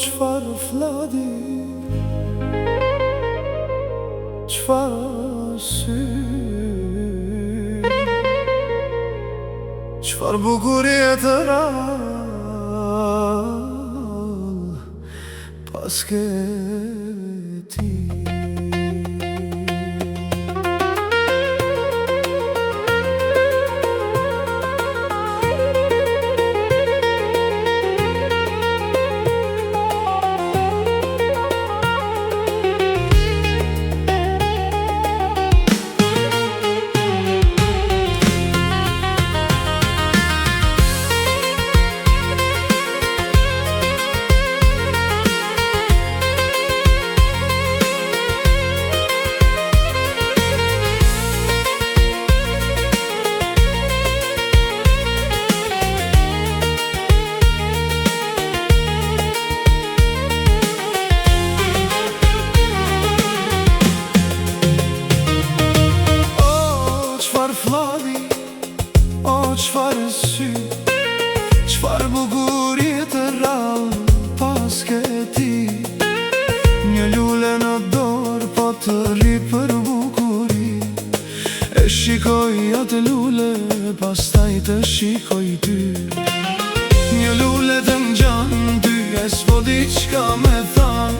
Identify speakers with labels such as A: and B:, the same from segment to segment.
A: Qfar fladi, qfar sy, qfar bukurie të rall pas ke ti. Qfar sy, qfar bukurie të rall pas ke ti. Një lule në dorë po të rri për bukuri. E shikoj atë lule, pastaj të shikoj ty. Një lule të ngjan ty, e s'po di qka me than.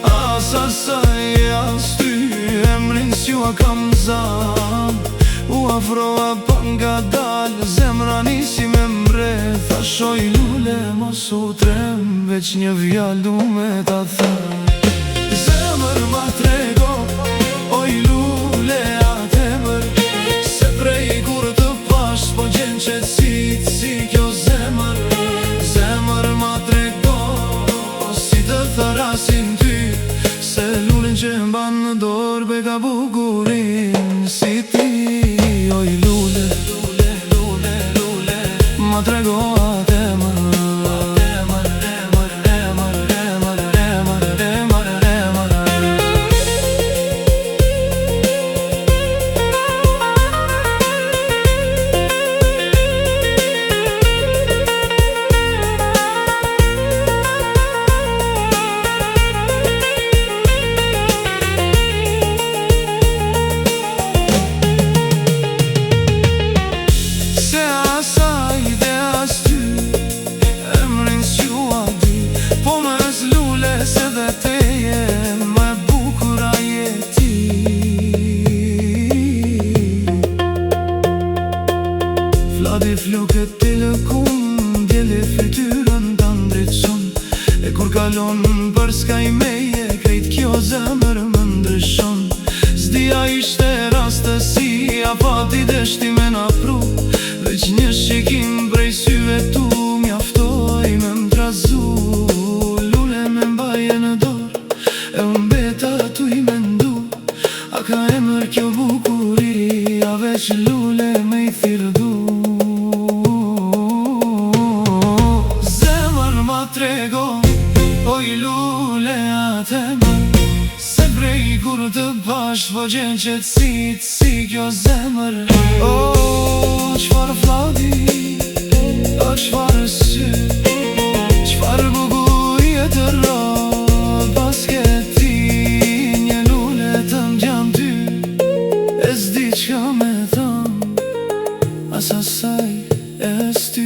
A: As asaj, as ty, emrin s'jua kam zan. U afroa pa nga dal, zemra nisi me mbret. Thashoj lule mos u trem, veç një vjall du me ta them. Zemër ma trego, oj lule atë emër. Se prej kur të pash, po gjen qetësit si kjo zemër. Zemër ma trego, si të tharasin ty. Se lulin që mban në dorë, beka bukurin si ti. Oj lule, lule, lule, lule, ma trego atë emër. Emër, emër, emër, emër, emër, emër, emër. Fladi floket të lëkum, djeli fytyrën të ndritëson. E kur kalon për skaj meje, krejt kjo zemër më ndryshon. Zdia ishte rastësi, a pati deshti me na pru. Veç një shikim prej syve tu, mjaftoj me m'trazu. Lule me mbaje në dorë, e mbeta tu i mendu. A ka emër kjo bukuri, a veç lule me i thirdu. Trego, oj lule atë emër. Se prej kur të pash, po gjen qetësit si kjo zemër. O, qfar fladi, o qfar sy, qfar bukurie të rall pas ke ti. Një lule të ngjan ty, e s'di qka me than. As asaj, e s'ty